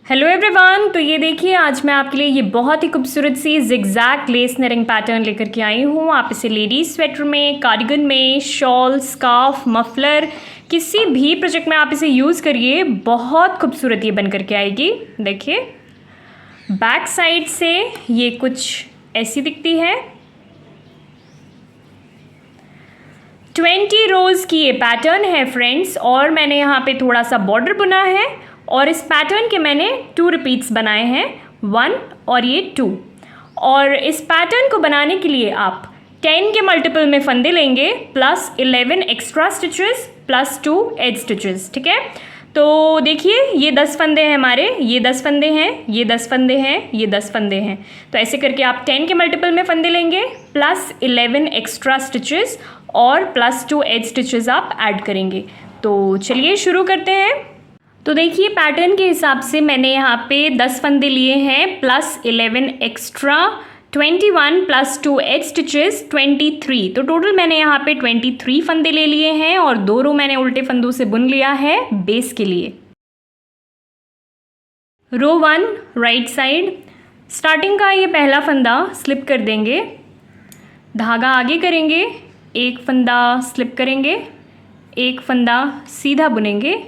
Hello everyone, तो ये देखिए आज मैं आपके लिए ये बहुत ही खूबसूरत सी जिगजैग लेस निटिंग पैटर्न लेकर के आई हूँ। आप इसे लेडीज स्वेटर में, कार्डिगन में, शॉल, स्कार्फ, मफलर, किसी भी प्रोजेक्ट में आप इसे यूज़ करिए, बहुत खूबसूरत ये बन करके आएगी। देखिए बैक साइड से ये कुछ ऐसी दिखती है। 20 रोज़ की ये पैटर्न है फ्रेंड्स, और मैंने यहाँ पे थोड़ा सा बॉर्डर बुना है और इस पैटर्न के मैंने 2 रिपीट्स बनाए हैं, 1 और ये 2। और इस पैटर्न को बनाने के लिए आप 10 के मल्टीपल में फंदे लेंगे plus 11 extra stitches plus 2 edge stitches. ठीक है, तो देखिए ये 10 फंदे हैं हमारे, ये 10 फंदे हैं, ये 10 फंदे हैं, ये 10 फंदे हैं। तो ऐसे करके आप 10 के मल्टीपल में फंदे लेंगे प्लस 11 एक्स्ट्रा स्टिचेस और प्लस 2 एज स्टिचेस आप ऐड करेंगे। तो चलिए शुरू करते हैं। तो देखिए पैटर्न के हिसाब से मैंने यहाँ पे 10 फंदे लिए हैं plus 11 extra, 21 plus 2 edge stitches 23। तो टोटल मैंने यहाँ पे 23 फंदे ले लिए हैं और 2 रो मैंने उल्टे फंदों से बुन लिया है बेस के लिए। रो 1 राइट साइड, स्टार्टिंग का ये पहला फंदा स्लिप कर देंगे, धागा आगे करेंगे, एक फंदा स्लिप करेंगे, एक फंदा सीधा बुनेंगे।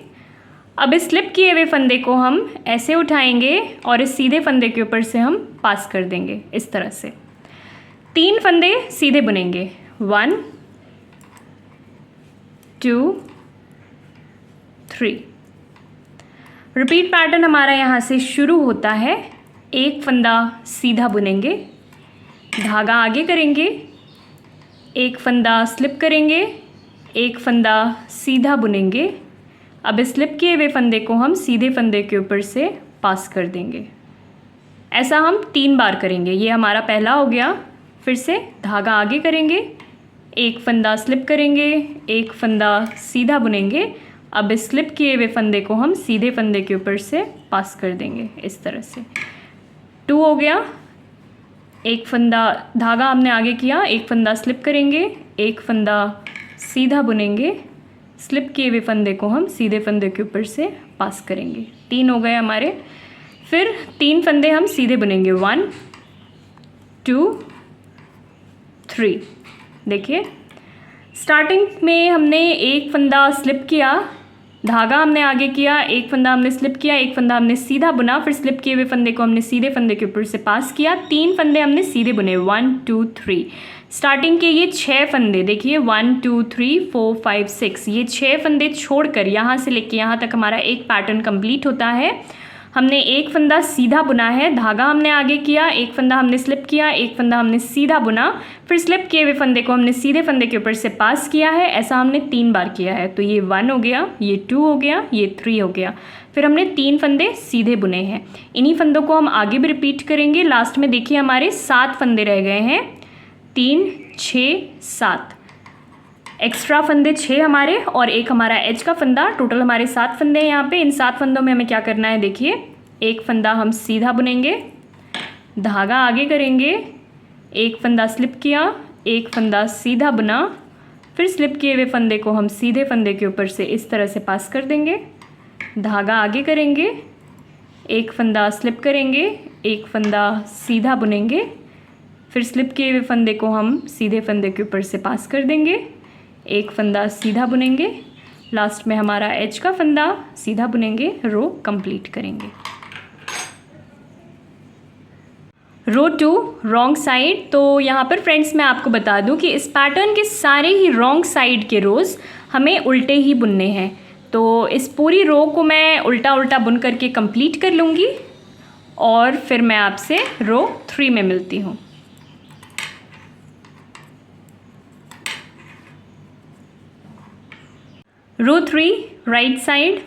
अब इस स्लिप किए हुए फंदे को हम ऐसे उठाएंगे और इस सीधे फंदे के ऊपर से हम पास कर देंगे इस तरह से। 3 फंदे सीधे बुनेंगे, 1 2 3। रिपीट पैटर्न हमारा यहाँ से शुरू होता है। एक फंदा सीधा बुनेंगे, धागा आगे करेंगे, एक फंदा स्लिप करेंगे, एक फंदा सीधा बुनेंगे। अब इस स्लिप किए हुए फंदे को हम सीधे फंदे के ऊपर से पास कर देंगे। ऐसा हम 3 बार करेंगे। ये हमारा पहला हो गया। फिर से धागा आगे करेंगे, एक फंदा स्लिप करेंगे, एक फंदा सीधा बुनेंगे। अब इस स्लिप किए हुए फंदे को हम सीधे फंदे के ऊपर से पास कर देंगे इस तरह से। 2 हो गया। एक फंदा धागा हमने आगे किया, एक फंदा स्लिप करेंगे, एक फंदा सीधा बुनेंगे, स्लिप किए हुए फंदे को हम सीधे फंदे के ऊपर से पास करेंगे। 3 हो गए हमारे। फिर 3 फंदे हम सीधे बुनेंगे, 1 2 3। देखिए स्टार्टिंग में हमने एक फंदा स्लिप किया, धागा हमने आगे किया, एक फंदा हमने स्लिप किया, एक फंदा हमने सीधा बुना, फिर स्लिप किए हुए फंदे को हमने सीधे फंदे के ऊपर से पास किया। 3 फंदे हमने सीधे बुने, 1 2 3। स्टार्टिंग के ये 6 फंदे देखिए, 1 2 3 4 5 6, ये 6 फंदे छोड़कर यहाँ से लेके यहाँ तक हमारा एक पैटर्न कंप्लीट होता है। हमने एक फंदा सीधा बुना है, धागा हमने आगे किया, एक फंदा हमने स्लिप किया, एक फंदा हमने सीधा बुना, फिर स्लिप किए हुए फंदे को हमने सीधे फंदे के ऊपर से पास किया है। ऐसा हमने 3 बार किया है। तो ये 1 हो गया, ये 2 हो गया, ये 3 हो गया। फिर हमने 3 फंदे सीधे बुने हैं। इन्हीं फंदों को हम आगे भी रिपीट करेंगे। लास्ट में देखिए हमारे 7 फंदे रह गए हैं, 3 6 7। एक्स्ट्रा फंदे 6 हमारे और एक हमारा एज का फंदा, टोटल हमारे 7 फंदे हैं यहाँ पे। इन 7 फंदों में हमें क्या करना है, देखिए एक फंदा हम सीधा बुनेंगे, धागा आगे करेंगे, एक फंदा स्लिप किया, एक फंदा सीधा बुना, फिर स्लिप किए हुए फंदे को हम सीधे फंदे के ऊपर से इस तरह से पास कर देंगे, धागा आगे करेंगे, एक फंदा स्लिप करेंगे, एक फंदा सीधा बुनेंगे, फिर स्लिप किए हुए फंदे को हम सीधे फंदे के ऊपर से पास कर देंगे, एक फंदा सीधा बुनेंगे, लास्ट में हमारा एज का फंदा सीधा बुनेंगे, रो कंप्लीट करेंगे। रो 2 रॉन्ग साइड। तो यहाँ पर फ्रेंड्स मैं आपको बता दूँ कि इस पैटर्न के सारे ही रॉन्ग साइड के रोज़ हमें उल्टे ही बुनने हैं। तो इस पूरी रो को मैं उल्टा उल्टा बुन करके कंप्लीट कर लूँगी और फिर मैं आपसे रो 3 में मिलती हूँ। रो 3 राइट साइड,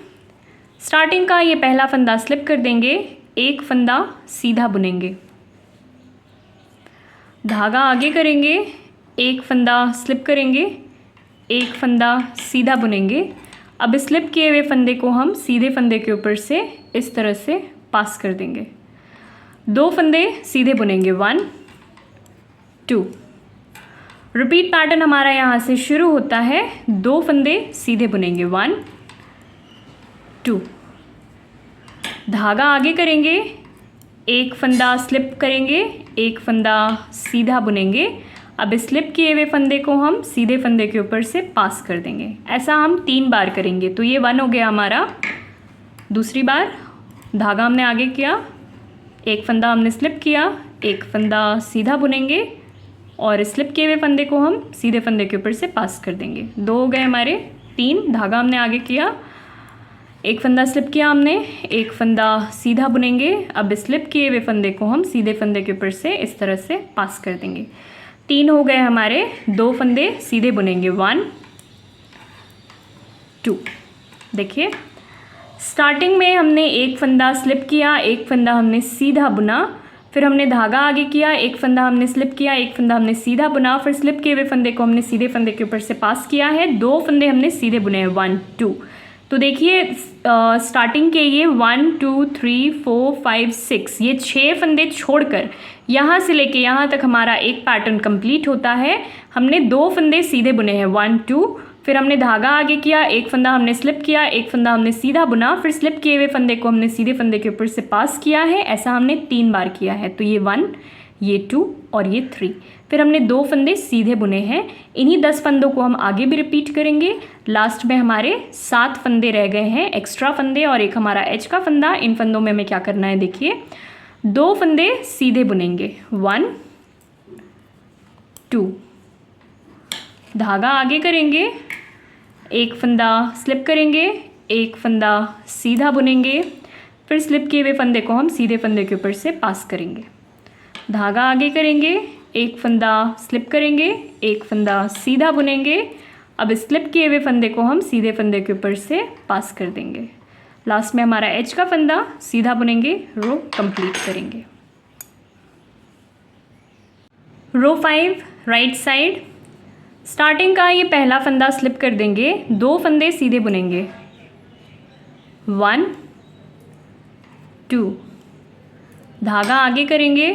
स्टार्टिंग का ये पहला फंदा स्लिप कर देंगे, एक फंदा सीधा बुनेंगे, धागा आगे करेंगे, एक फंदा स्लिप करेंगे, एक फंदा सीधा बुनेंगे। अब स्लिप किए हुए फंदे को हम सीधे फंदे के ऊपर से इस तरह से पास कर देंगे। 2 फंदे सीधे बुनेंगे, 1 2। रिपीट पैटर्न हमारा यहाँ से शुरू होता है। 2 फंदे सीधे बुनेंगे, 1 2, धागा आगे करेंगे, एक फंदा स्लिप करेंगे, एक फंदा सीधा बुनेंगे। अब स्लिप किए हुए फंदे को हम सीधे फंदे के ऊपर से पास कर देंगे। ऐसा हम 3 बार करेंगे। तो ये 1 हो गया हमारा। दूसरी बार धागा हमने आगे किया, एक फंदा हमने स्लिप किया, एक फंदा सीधा बुनेंगे और स्लिप किए हुए फंदे को हम सीधे फंदे के ऊपर से पास कर देंगे। 2 हो गए हमारे। 3 धागा हमने आगे किया, एक फंदा स्लिप किया हमने, एक फंदा सीधा बुनेंगे। अब स्लिप किए हुए फंदे को हम सीधे फंदे के ऊपर से इस तरह से पास कर देंगे। 3 हो गए हमारे। 2 फंदे सीधे बुनेंगे, 1 2। देखिए स्टार्टिंग में हमने एक फंदा स्लिप किया, एक फंदा हमने सीधा बुना, फिर हमने धागा आगे किया, एक फंदा हमने स्लिप किया, एक फंदा हमने सीधा बुना, फिर स्लिप किए हुए फंदे को हमने सीधे फंदे के ऊपर से पास किया है। 2 फंदे हमने सीधे बुने हैं, 1 2। तो देखिए स्टार्टिंग के ये 1 2 3 4 5 6 ये 6 फंदे छोड़कर यहाँ से लेके यहाँ तक हमारा एक पैटर्न कंप्लीट होता है। हमने 2 फंदे सीधे बुने हैं, 1 2, फिर हमने धागा आगे किया, एक फंदा हमने स्लिप किया, एक फंदा हमने सीधा बुना, फिर स्लिप किए हुए फंदे को हमने सीधे फंदे के ऊपर से पास किया है। ऐसा हमने 3 बार किया है। तो ये 1, ये 2 और ये 3। फिर हमने 2 फंदे सीधे बुने हैं। इन्हीं 10 फंदों को हम आगे भी रिपीट करेंगे। लास्ट में हमारे 7 फंदे रह गए हैं, एक्स्ट्रा फंदे और एक हमारा एज का फंदा। इन फंदों में हमें क्या करना है, देखिए 2 फंदे सीधे बुनेंगे, 1 2, धागा आगे करेंगे, एक फंदा स्लिप करेंगे, एक फंदा सीधा बुनेंगे, फिर स्लिप किए हुए फंदे को हम सीधे फंदे के ऊपर से पास करेंगे। धागा आगे करेंगे, एक फंदा स्लिप करेंगे, एक फंदा सीधा बुनेंगे। अब स्लिप किए हुए फंदे को हम सीधे फंदे के ऊपर से पास कर देंगे। लास्ट में हमारा एज का फंदा सीधा बुनेंगे, रो कंप्लीट करेंगे। रो 5 राइट साइड। स्टार्टिंग का ये पहला फंदा स्लिप कर देंगे, 2 फंदे सीधे बुनेंगे, 1 2, धागा आगे करेंगे,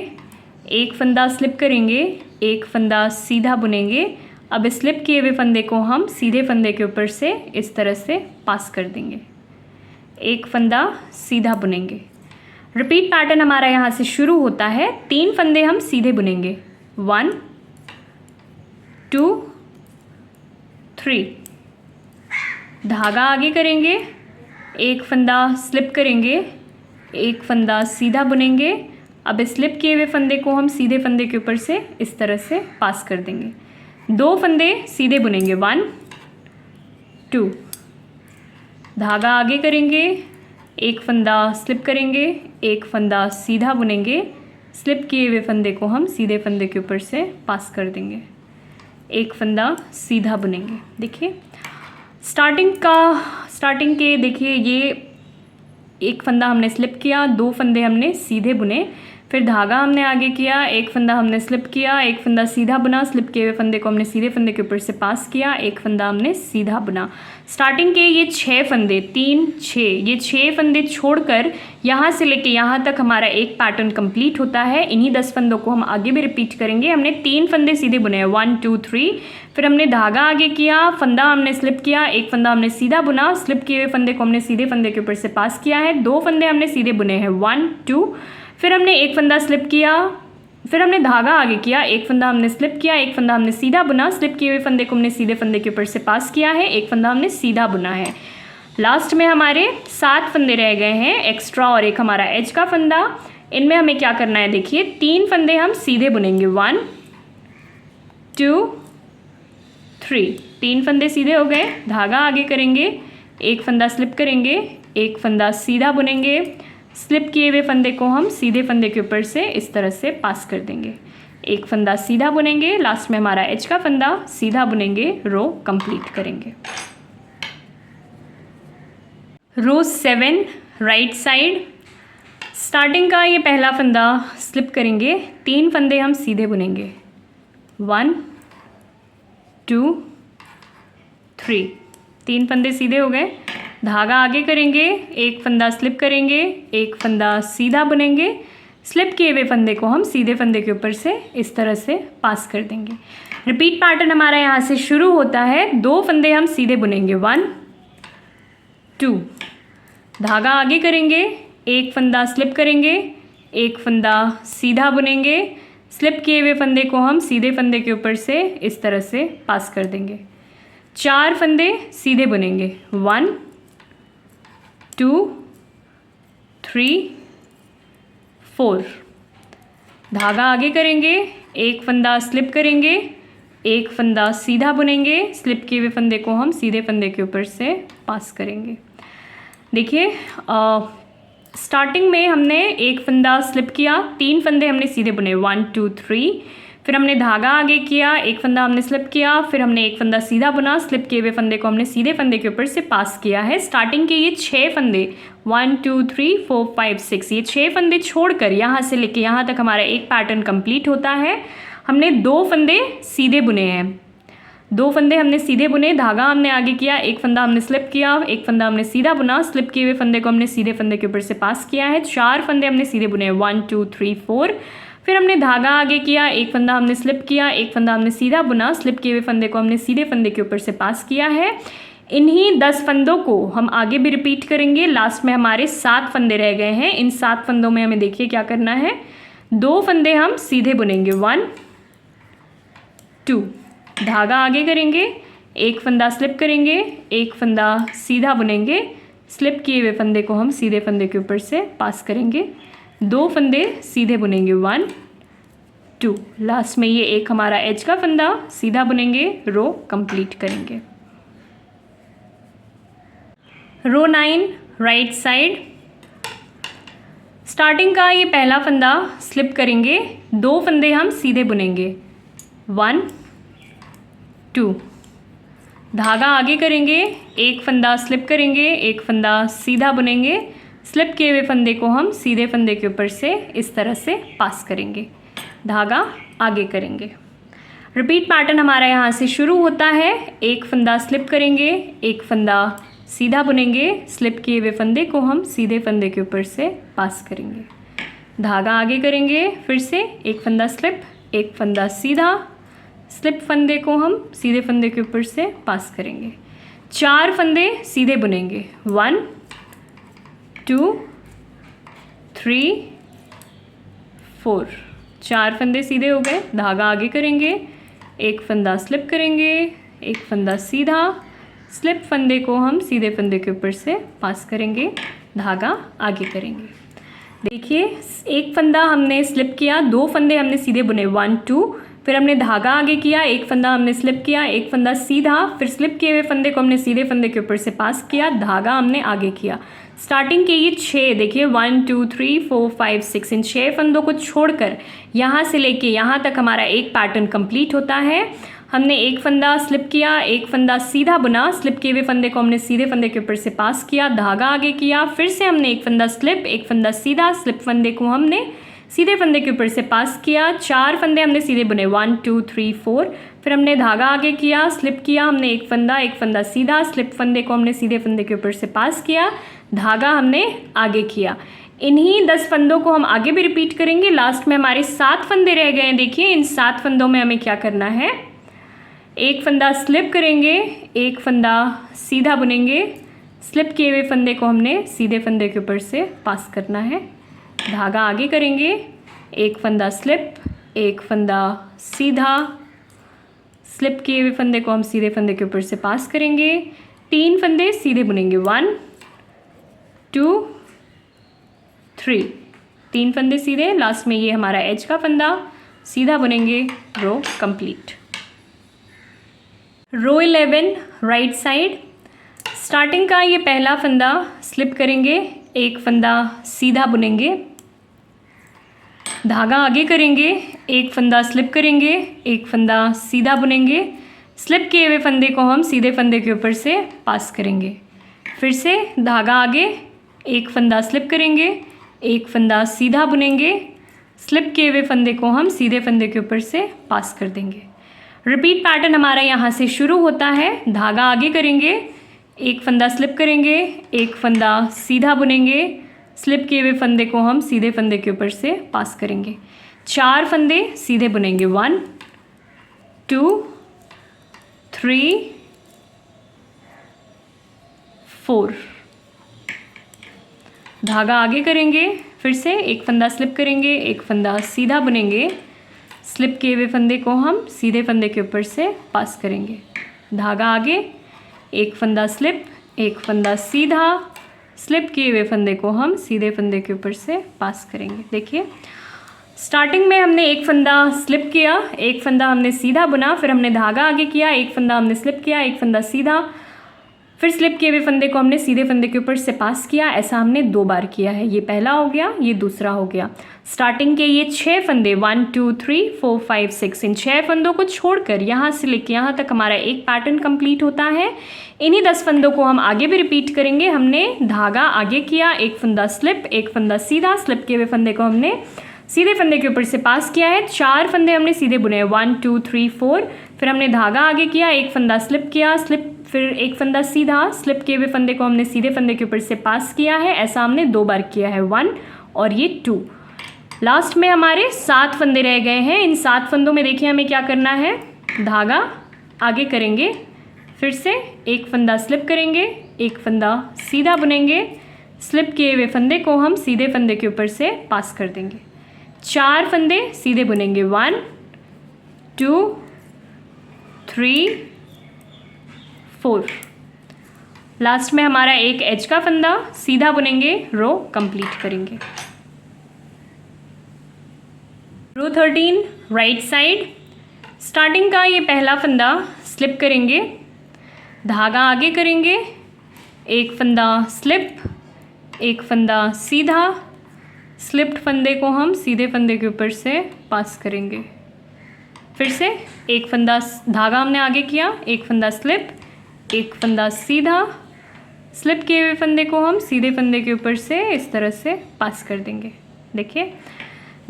एक फंदा स्लिप करेंगे, एक फंदा सीधा बुनेंगे। अब स्लिप किए हुए फंदे को हम सीधे फंदे के ऊपर से इस तरह से पास कर देंगे, एक फंदा सीधा बुनेंगे। रिपीट पैटर्न हमारा यहाँ से शुरू होता है। 3 फंदे हम सीधे बुनेंगे, 1 2 3, धागा आगे करेंगे, एक फंदा स्लिप करेंगे, एक फंदा सीधा बुनेंगे। अब स्लिप किए हुए फंदे को हम सीधे फंदे के ऊपर से इस तरह से पास कर देंगे। 2 फंदे सीधे बुनेंगे, 1 2, धागा आगे करेंगे, एक फंदा स्लिप करेंगे, एक फंदा सीधा बुनेंगे। स्लिप किए हुए फंदे को हम सीधे फंदे के ऊपर से पास कर देंगे, एक फंदा सीधा बुनेंगे। देखिए स्टार्टिंग के देखिए ये एक फंदा हमने स्लिप किया, 2 फंदे हमने सीधे बुने, फिर धागा हमने आगे किया, एक फंदा हमने स्लिप किया, एक फंदा सीधा बुना, स्लिप किए हुए फंदे को हमने सीधे फंदे के ऊपर से पास किया, एक फंदा हमने सीधा बुना। स्टार्टिंग के ये 6 फंदे 3 6 ये 6 फंदे छोड़कर यहाँ से लेके यहाँ तक हमारा एक पैटर्न कंप्लीट होता है। इन्हीं 10 फंदों को हम आगे भी रिपीट करेंगे। हमने 3 फंदे सीधे बुने हैं, 1 2 3, फिर हमने धागा आगे किया, फंदा हमने स्लिप किया, एक फंदा हमने सीधा बुना, स्लिप किए हुए फंदे को हमने सीधे फंदे के ऊपर से पास किया है। 2 फंदे हमने सीधे बुने हैं, 1 2, फिर हमने एक फंदा स्लिप किया, फिर हमने धागा आगे किया, एक फंदा हमने स्लिप किया, एक फंदा हमने सीधा बुना, स्लिप किए हुए फंदे को हमने सीधे फंदे के ऊपर से पास किया है, एक फंदा हमने सीधा बुना है। लास्ट में हमारे 7 फंदे रह गए हैं, एक्स्ट्रा और एक हमारा एज का फंदा। इनमें हमें क्या करना है, देखिए 3 फंदे हम सीधे बुनेंगे, 1 2 3, 3 फंदे सीधे हो गए। धागा आगे करेंगे, एक फंदा स्लिप करेंगे, एक फंदा सीधा बुनेंगे, स्लिप किए हुए फंदे को हम सीधे फंदे के ऊपर से इस तरह से पास कर देंगे, एक फंदा सीधा बुनेंगे। लास्ट में हमारा एज का फंदा सीधा बुनेंगे, रो कंप्लीट करेंगे। रो 7 राइट साइड। स्टार्टिंग का ये पहला फंदा स्लिप करेंगे, 3 फंदे हम सीधे बुनेंगे, 1 2 3, 3 फंदे सीधे हो गए। धागा आगे करेंगे, एक फंदा स्लिप करेंगे, एक फंदा सीधा बुनेंगे, स्लिप किए हुए फंदे को हम सीधे फंदे के ऊपर से इस तरह से पास कर देंगे। रिपीट पैटर्न हमारा यहाँ से शुरू होता है। 2 फंदे हम सीधे बुनेंगे, 1 2, धागा आगे करेंगे, एक फंदा स्लिप करेंगे, एक फंदा सीधा बुनेंगे, स्लिप किए हुए फंदे को हम सीधे फंदे के ऊपर से इस तरह से पास कर देंगे। 4 फंदे सीधे बुनेंगे, 1 2 3 4। धागा आगे करेंगे, एक फंदा स्लिप करेंगे, एक फंदा सीधा बुनेंगे, स्लिप किए हुए फंदे को हम सीधे फंदे के ऊपर से पास करेंगे। देखिए स्टार्टिंग में हमने एक फंदा स्लिप किया, 3 फंदे हमने सीधे बुने, 1 2 3। फिर हमने धागा आगे किया, एक फंदा हमने स्लिप किया, फिर हमने एक फंदा सीधा बुना, स्लिप किए हुए फंदे को हमने सीधे फंदे के ऊपर से पास किया है। स्टार्टिंग के ये 6 फंदे 1 2 3 4 5 6, ये 6 फंदे छोड़कर यहाँ से लेके यहाँ तक हमारा एक पैटर्न कंप्लीट होता है। हमने 2 फंदे सीधे बुने हैं, 2 फंदे हमने सीधे बुने, धागा हमने आगे किया, एक फंदा हमने स्लिप किया, एक फंदा हमने सीधा बुना, स्लिप किए हुए फंदे को हमने सीधे फंदे के ऊपर से पास किया है। 4 फंदे हमने सीधे बुने, 1 2 3 4। फिर हमने धागा आगे किया, एक फंदा हमने स्लिप किया, एक फंदा हमने सीधा बुना, स्लिप किए हुए फंदे को हमने सीधे फंदे के ऊपर से पास किया है। इन्हीं 10 फंदों को हम आगे भी रिपीट करेंगे। लास्ट में हमारे 7 फंदे रह गए हैं। इन 7 फंदों में हमें देखिए क्या करना है, 2 फंदे हम सीधे बुनेंगे, 1 2, धागा आगे करेंगे, एक फंदा स्लिप करेंगे, एक फंदा सीधा बुनेंगे, स्लिप किए हुए फंदे को हम सीधे फंदे के ऊपर से पास करेंगे, 2 फंदे सीधे बुनेंगे, 1 2। लास्ट में ये एक हमारा एज का फंदा सीधा बुनेंगे, रो कंप्लीट करेंगे। रो 9 राइट साइड। स्टार्टिंग का ये पहला फंदा स्लिप करेंगे, 2 फंदे हम सीधे बुनेंगे, 1 2। धागा आगे करेंगे, एक फंदा स्लिप करेंगे, एक फंदा सीधा बुनेंगे, स्लिप किए हुए फंदे को हम सीधे फंदे के ऊपर से इस तरह से पास करेंगे, धागा आगे करेंगे। रिपीट पैटर्न हमारा यहाँ से शुरू होता है। एक फंदा स्लिप करेंगे, एक फंदा सीधा बुनेंगे, स्लिप किए हुए फंदे को हम सीधे फंदे के ऊपर से पास करेंगे, धागा आगे करेंगे, फिर से एक फंदा स्लिप, एक फंदा सीधा, स्लिप फंदे को हम सीधे फंदे के ऊपर से पास करेंगे, 4 फंदे सीधे बुनेंगे, 1 2 3 4। 4 फंदे सीधे हो गए, धागा आगे करेंगे, एक फंदा स्लिप करेंगे, एक फंदा सीधा, स्लिप फंदे को हम सीधे फंदे के ऊपर से पास करेंगे, धागा आगे करेंगे। देखिए एक फंदा हमने स्लिप किया, 2 फंदे हमने सीधे बुने, 1 2। फिर हमने धागा आगे किया, एक फंदा हमने स्लिप किया, एक फंदा सीधा, फिर स्लिप किए हुए फंदे को हमने सीधे फंदे के ऊपर से पास किया, धागा हमने आगे किया। स्टार्टिंग के ये 6 देखिए 1 2 3 4 5 6, इन 6 फंदों को छोड़कर यहाँ से लेके यहाँ तक हमारा एक पैटर्न कंप्लीट होता है। हमने एक फंदा स्लिप किया, एक फंदा सीधा बुना, स्लिप किए हुए फंदे को हमने सीधे फंदे के ऊपर से पास किया, धागा आगे किया, फिर से हमने एक फंदा स्लिप, एक फंदा सीधा, स्लिप फंदे को हमने सीधे फंदे के ऊपर से पास किया, 4 फंदे हमने सीधे बुने, 1 2 3 4। फिर हमने धागा आगे किया, स्लिप किया, हमने एक फंदा सीधा, स्लिप फंदे को हमने सीधे फंदे के ऊपर से पास किया, धागा हमने आगे किया। इन्हीं 10 फंदों को हम आगे भी रिपीट करेंगे। लास्ट में हमारे 7 फंदे रह गए हैं। देखिए इन 7 फंदों में हमें क्या करना है, एक फंदा स्लिप करेंगे, एक फंदा सीधा बुनेंगे, स्लिप किए हुए फंदे को हमने सीधे फंदे के ऊपर से पास करना है, धागा आगे करेंगे, एक फंदा स्लिप, एक फंदा सीधा, स्लिप किए हुए फंदे को हम सीधे फंदे के ऊपर से पास करेंगे, 3 फंदे सीधे बुनेंगे, 1 2 3, 3 फंदे सीधे। लास्ट में ये हमारा एज का फंदा सीधा बुनेंगे, रो कंप्लीट। रो 11 राइट साइड। स्टार्टिंग का ये पहला फंदा स्लिप करेंगे, एक फंदा सीधा बुनेंगे, धागा आगे करेंगे, एक फंदा स्लिप करेंगे, एक फंदा सीधा बुनेंगे, स्लिप किए हुए फंदे को हम सीधे फंदे के ऊपर से पास करेंगे, फिर से धागा आगे, एक फंदा स्लिप करेंगे, एक फंदा सीधा बुनेंगे, स्लिप किए हुए फंदे को हम सीधे फंदे के ऊपर से पास कर देंगे। रिपीट पैटर्न हमारा यहाँ से शुरू होता है। धागा आगे करेंगे, एक फंदा स्लिप करेंगे, एक फंदा सीधा बुनेंगे, स्लिप किए हुए फंदे को हम सीधे फंदे के ऊपर से पास करेंगे, 4 फंदे सीधे बुनेंगे, 1 2 3 4। धागा आगे करेंगे, फिर से एक फंदा स्लिप करेंगे, एक फंदा सीधा बुनेंगे, स्लिप किए हुए फंदे को हम सीधे फंदे के ऊपर से पास करेंगे। धागा आगे, एक फंदा स्लिप, एक फंदा सीधा, स्लिप किए हुए फंदे को हम सीधे फंदे के ऊपर से पास करेंगे। देखिए स्टार्टिंग में हमने एक फंदा स्लिप किया, एक फंदा हमने सीधा बुना, फिर हमने धागा आगे किया, एक फंदा हमने स्लिप किया, एक फंदा सीधा, फिर स्लिप किए हुए फंदे को हमने सीधे फंदे के ऊपर से पास किया। ऐसा हमने 2 बार किया है। ये पहला हो गया, ये दूसरा हो गया। स्टार्टिंग के ये 6 फंदे 1 2 3 4 5 6, इन 6 फंदों को छोड़कर यहाँ से लेके यहाँ तक हमारा एक पैटर्न कंप्लीट होता है। इन्हीं 10 फंदों को हम आगे भी रिपीट करेंगे। हमने धागा आगे किया, एक फंदा स्लिप, एक फंदा सीधा, स्लिप किए हुए फंदे को हमने सीधे फंदे के ऊपर से पास किया है। 4 फंदे हमने सीधे बुने, 1 2 3 4, फिर हमने धागा आगे किया, एक फंदा स्लिप किया, स्लिप, फिर एक फंदा सीधा, स्लिप किए हुए फंदे को हमने सीधे फंदे के ऊपर से पास किया है। ऐसा हमने 2 बार किया है, 1 और ये 2। लास्ट में हमारे 7 फंदे रह गए हैं। इन 7 फंदों में देखिए हमें क्या करना है, धागा आगे करेंगे, फिर से एक फंदा स्लिप करेंगे, एक फंदा सीधा बुनेंगे, स्लिप किए हुए फंदे को हम सीधे फंदे के ऊपर से पास कर देंगे। 4 फंदे सीधे बुनेंगे, 1 2 3 4। लास्ट में हमारा एक एज का फंदा सीधा बुनेंगे, रो कंप्लीट करेंगे। रो 13 राइट साइड। स्टार्टिंग का ये पहला फंदा स्लिप करेंगे, धागा आगे करेंगे, एक फंदा स्लिप, एक फंदा सीधा, स्लिप्ड फंदे को हम सीधे फंदे के ऊपर से पास करेंगे। फिर से एक फंदा, धागा हमने आगे किया, एक फंदा स्लिप, एक फंदा सीधा, स्लिप किए हुए फंदे को हम सीधे फंदे के ऊपर से इस तरह से पास कर देंगे। देखिए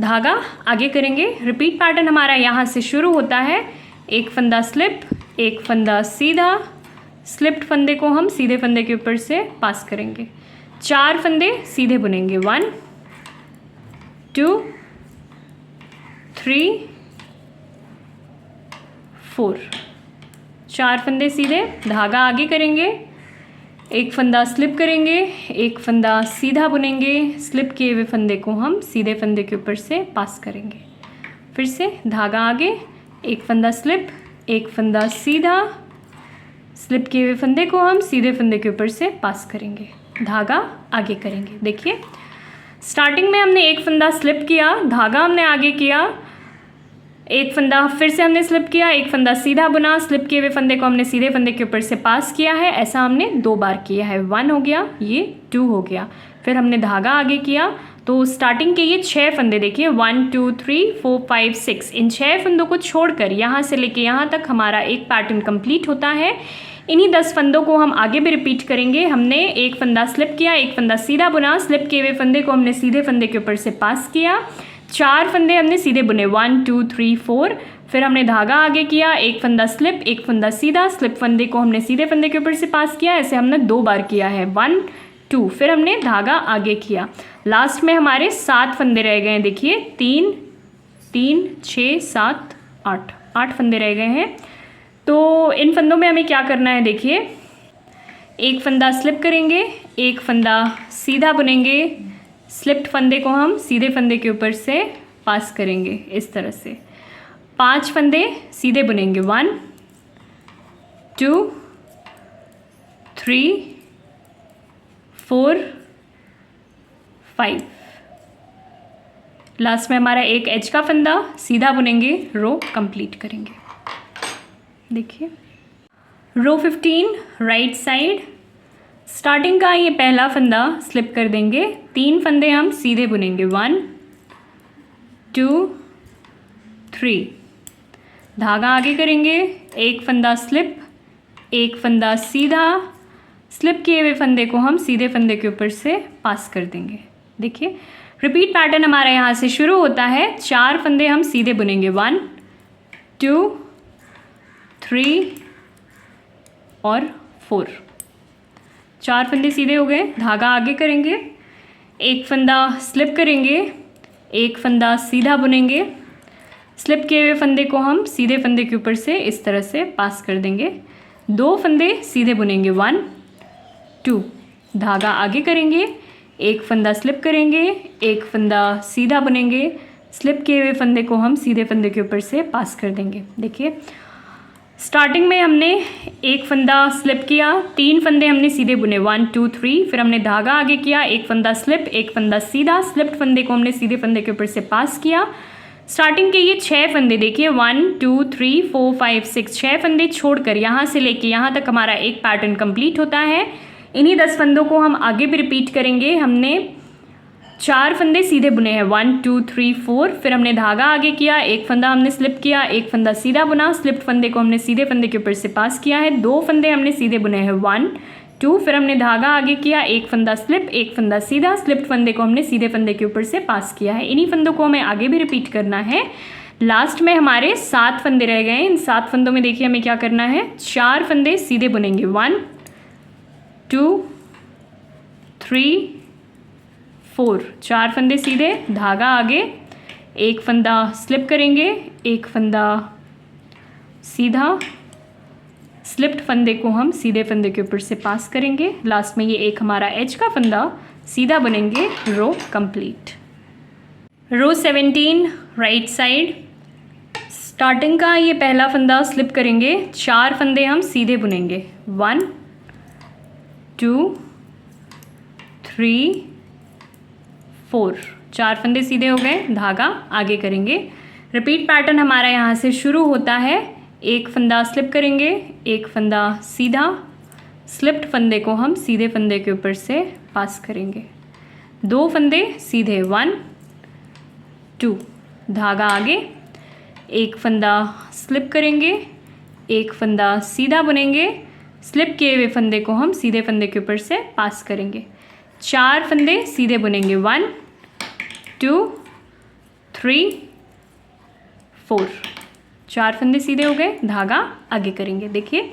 धागा आगे करेंगे, रिपीट पैटर्न हमारा यहाँ से शुरू होता है। एक फंदा स्लिप, एक फंदा सीधा, स्लिप्ड फंदे को हम सीधे फंदे के ऊपर से पास करेंगे। 4 फंदे सीधे बुनेंगे, 1 2 3 4। 4 फंदे सीधे, धागा आगे करेंगे, एक फंदा स्लिप करेंगे, एक फंदा सीधा बुनेंगे, स्लिप किए हुए फंदे को हम सीधे फंदे के ऊपर से पास करेंगे। फिर से धागा आगे, एक फंदा स्लिप, एक फंदा सीधा, स्लिप किए हुए फंदे को हम सीधे फंदे के ऊपर से पास करेंगे, धागा आगे करेंगे। देखिए स्टार्टिंग में हमने एक फंदा स्लिप किया, धागा हमने आगे किया, एक फंदा फिर से हमने स्लिप किया, एक फंदा सीधा बुना, स्लिप किए हुए फंदे को हमने सीधे फंदे के ऊपर से पास किया है। ऐसा हमने 2 बार किया है, 1 हो गया, ये 2 हो गया। फिर हमने धागा आगे किया, तो स्टार्टिंग के ये 6 फंदे देखिए, 1 2 3 4 5 6, इन 6 फंदों को छोड़कर यहाँ से लेके यहाँ तक हमारा एक पैटर्न कंप्लीट होता है। इन्हीं 10 फंदों को हम आगे भी रिपीट करेंगे। हमने एक फंदा स्लिप किया, एक फंदा सीधा बुना, स्लिप किए हुए फंदे को हमने सीधे फंदे के ऊपर से पास किया। 4 फंदे हमने सीधे बुने, 1 2 3 4। फिर हमने धागा आगे किया, एक फंदा स्लिप, एक फंदा सीधा, स्लिप फंदे को हमने सीधे फंदे के ऊपर से पास किया। ऐसे हमने 2 बार किया है, 1 2। फिर हमने धागा आगे किया। लास्ट में हमारे 7 फंदे रह गए हैं। देखिए 3 3 6 7 8, 8 फंदे रह गए हैं। तो इन फंदों में हमें क्या करना है, देखिए एक फंदा स्लिप करेंगे, एक फंदा सीधा बुनेंगे, स्लिप्ड फंदे को हम सीधे फंदे के ऊपर से पास करेंगे इस तरह से। 5 फंदे सीधे बुनेंगे, 1 2 3 4 5। लास्ट में हमारा एक एज का फंदा सीधा बुनेंगे, रो कंप्लीट करेंगे। देखिए रो 15 राइट साइड। स्टार्टिंग का ये पहला फंदा स्लिप कर देंगे, 3 फंदे हम सीधे बुनेंगे, 1 2 3। धागा आगे करेंगे, एक फंदा स्लिप, एक फंदा सीधा, स्लिप किए हुए फंदे को हम सीधे फंदे के ऊपर से पास कर देंगे। देखिए रिपीट पैटर्न हमारा यहाँ से शुरू होता है। 4 फंदे हम सीधे बुनेंगे, 1 2 3 और 4। 4 फंदे सीधे हो गए, धागा आगे करेंगे, एक फंदा स्लिप करेंगे, एक फंदा सीधा बुनेंगे, स्लिप किए हुए फंदे को हम सीधे फंदे के ऊपर से इस तरह से पास कर देंगे। 2 फंदे सीधे बुनेंगे, 1 2। धागा आगे करेंगे, एक फंदा स्लिप करेंगे, एक फंदा सीधा बुनेंगे, स्लिप किए हुए फंदे को हम सीधे फंदे के ऊपर से पास कर देंगे। देखिए स्टार्टिंग में हमने एक फंदा स्लिप किया, 3 फंदे हमने सीधे बुने 1 2 3, फिर हमने धागा आगे किया, एक फंदा स्लिप, एक फंदा सीधा, स्लिप्ड फंदे को हमने सीधे फंदे के ऊपर से पास किया। स्टार्टिंग के ये 6 फंदे देखिए 1 2 3 4 5 6, 6 फंदे छोड़कर यहाँ से लेके यहाँ तक हमारा एक पैटर्न कंप्लीट होता है। इन्हीं 10 फंदों को हम आगे भी रिपीट करेंगे। हमने 4 फंदे सीधे बुने हैं 1 2 3 4, फिर हमने धागा आगे किया, एक फंदा हमने स्लिप किया, एक फंदा सीधा बुना, स्लिप्ड फंदे को हमने सीधे फंदे के ऊपर से पास किया है। 2 फंदे हमने सीधे बुने हैं 1 2, फिर हमने धागा आगे किया, एक फंदा स्लिप, एक फंदा सीधा, स्लिप्ड फंदे को हमने सीधे फंदे के ऊपर से पास किया है। इन्हीं फंदों को हमें आगे भी रिपीट करना है। लास्ट में हमारे 7 फंदे रह गए। इन 7 फंदों में देखिए हमें क्या करना है, 4 फंदे सीधे बुनेंगे 1 2 3 4, 4 फंदे सीधे, धागा आगे, एक फंदा स्लिप करेंगे, एक फंदा सीधा, स्लिप्ड फंदे को हम सीधे फंदे के ऊपर से पास करेंगे। लास्ट में ये एक हमारा एज का फंदा सीधा बुनेंगे। Row complete. Row 17 right side, starting का ये पहला फंदा स्लिप करेंगे, 4 फंदे हम सीधे बुनेंगे 1 2 3 4, 4 फंदे सीधे हो गए, धागा आगे करेंगे। रिपीट पैटर्न हमारा यहाँ से शुरू होता है। एक फंदा स्लिप करेंगे, एक फंदा सीधा, स्लिप्ड फंदे को हम सीधे फंदे के ऊपर से पास करेंगे। 2 फंदे सीधे 1 2, धागा आगे, एक फंदा स्लिप करेंगे, एक फंदा सीधा बुनेंगे, स्लिप किए हुए फंदे को हम सीधे फंदे के ऊपर से पास करेंगे। 4 फंदे सीधे बुनेंगे 1 2 3 4, 4 फंदे सीधे हो गए, धागा आगे करेंगे। देखिए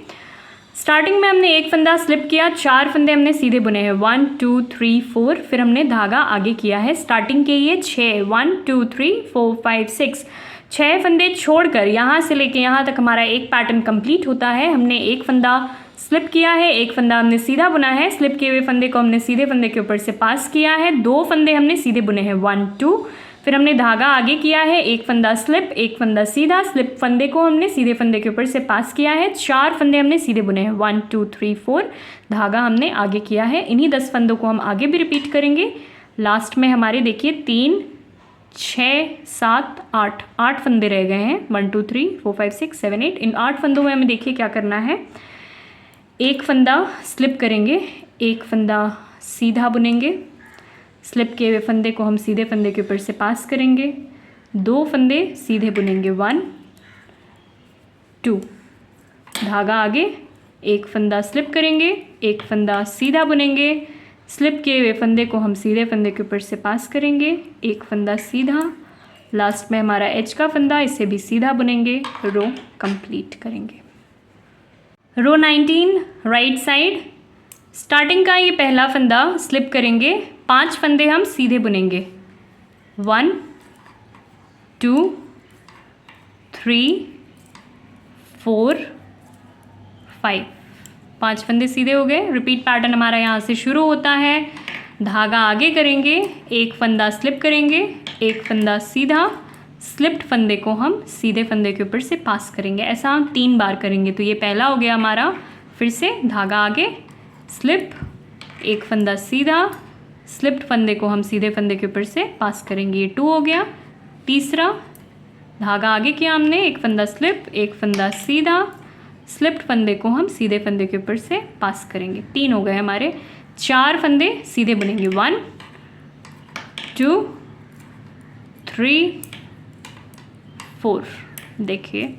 स्टार्टिंग में हमने एक फंदा स्लिप किया, 4 फंदे हमने सीधे बुने हैं 1 2 3 4, फिर हमने धागा आगे किया है। स्टार्टिंग के ये 6 1 2 3 4 5 6, 6 फंदे छोड़कर यहाँ से लेके यहाँ तक हमारा एक पैटर्न कंप्लीट होता है। हमने एक फंदा स्लिप किया है, एक फंदा हमने सीधा बुना है, स्लिप किए हुए फंदे को हमने सीधे फंदे के ऊपर से पास किया है। 2 फंदे हमने सीधे बुने हैं 1 2, फिर हमने धागा आगे किया है, एक फंदा स्लिप, एक फंदा सीधा, स्लिप फंदे को हमने सीधे फंदे के ऊपर से पास किया है। 4 फंदे हमने सीधे बुने हैं 1 2 3 4, धागा हमने आगे किया है। इन्हीं 10 फंदों को हम आगे भी रिपीट करेंगे। लास्ट में हमारे देखिए 3 6 7 8, 8 फंदे रह गए हैं 1 2 3 4 5 6 7 8। इन 8 फंदों में हमें देखिए क्या करना है, एक फंदा स्लिप करेंगे, एक फंदा सीधा बुनेंगे, स्लिप किए हुए फंदे को हम सीधे फंदे के ऊपर से पास करेंगे। 2 फंदे सीधे बुनेंगे 1 2, धागा आगे, एक फंदा स्लिप करेंगे, एक फंदा सीधा बुनेंगे, स्लिप किए हुए फंदे को हम सीधे फंदे के ऊपर से पास करेंगे, एक फंदा सीधा, लास्ट में हमारा एज का फंदा, इसे भी सीधा बुनेंगे। रो कंप्लीट करेंगे। रो 19 राइट साइड, स्टार्टिंग का ये पहला फंदा स्लिप करेंगे, 5 फंदे हम सीधे बुनेंगे 1 2 3 4 5, 5 फंदे सीधे हो गए। रिपीट पैटर्न हमारा यहाँ से शुरू होता है। धागा आगे करेंगे, एक फंदा स्लिप करेंगे, एक फंदा सीधा, स्लिप्ड फंदे को हम सीधे फंदे के ऊपर से पास करेंगे। ऐसा हम 3 बार करेंगे। तो ये पहला हो गया हमारा। फिर से धागा आगे, स्लिप, एक फंदा सीधा, स्लिप्ड फंदे को हम सीधे फंदे के ऊपर से पास करेंगे। ये 2 हो गया। तीसरा धागा आगे किया हमने, एक फंदा स्लिप, एक फंदा सीधा, स्लिप्ड फंदे को हम सीधे फंदे के ऊपर से पास करेंगे। 3 हो गए हमारे। 4 फंदे सीधे बुनेंगे 1 2 3 4। देखिए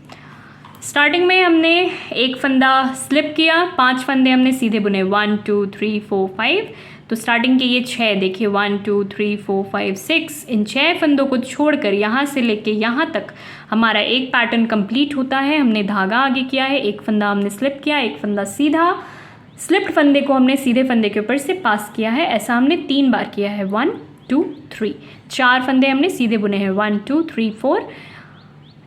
स्टार्टिंग में हमने एक फंदा स्लिप किया, 5 फंदे हमने सीधे बुने 1 2 3 4 5। तो स्टार्टिंग के ये 6 देखिए 1 2 3 4 5 6, इन 6 फंदों को छोड़कर यहाँ से लेके यहाँ तक हमारा एक पैटर्न कंप्लीट होता है। हमने धागा आगे किया है, एक फंदा हमने स्लिप किया, एक फंदा सीधा, स्लिप्ड फंदे को हमने सीधे फंदे के ऊपर से पास किया है। ऐसा हमने 3 बार किया है 1 2 3। 4 फंदे हमने सीधे बुने हैं 1 2 3 4।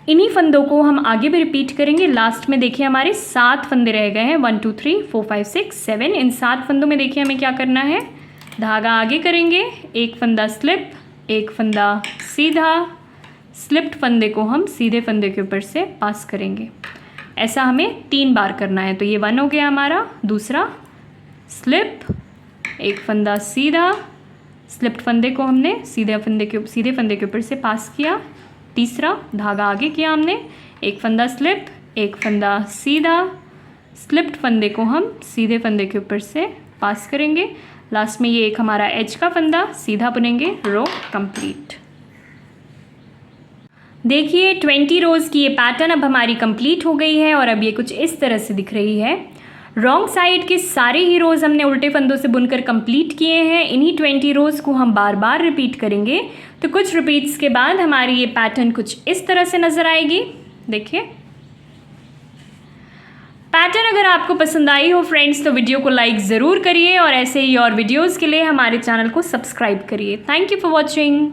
इन्हीं फंदों को हम आगे भी रिपीट करेंगे। लास्ट में देखिए हमारे 7 फंदे रह गए हैं 1 2 3 4 5 6 7। इन 7 फंदों में देखिए हमें क्या करना है, धागा आगे करेंगे, एक फंदा स्लिप, एक फंदा सीधा, स्लिप्ड फंदे को हम सीधे फंदे के ऊपर से पास करेंगे। ऐसा हमें 3 बार करना है। तो ये 1 हो गया हमारा। दूसरा स्लिप, एक फंदा सीधा, स्लिप्ड फंदे को हमने सीधे फंदे के ऊपर से पास किया। तीसरा धागा आगे किया हमने, एक फंदा स्लिप, एक फंदा सीधा, स्लिप्ड फंदे को हम सीधे फंदे के ऊपर से पास करेंगे। लास्ट में ये एक हमारा एज का फंदा सीधा बुनेंगे। Row complete. देखिए 20 रोज़ की ये पैटर्न अब हमारी कंप्लीट हो गई है और अब ये कुछ इस तरह से दिख रही है। रॉन्ग साइड के सारे ही रोज़ हमने उल्टे फंदों से बुनकर कंप्लीट किए हैं। इन्हीं 20 रोज़ को हम बार बार रिपीट करेंगे। तो कुछ रिपीट्स के बाद हमारी ये पैटर्न कुछ इस तरह से नज़र आएगी। देखिए पैटर्न अगर आपको पसंद आई हो फ्रेंड्स तो वीडियो को लाइक ज़रूर करिए और ऐसे ही और वीडियोज़ के लिए हमारे चैनल को सब्सक्राइब करिए। Thank you for watching.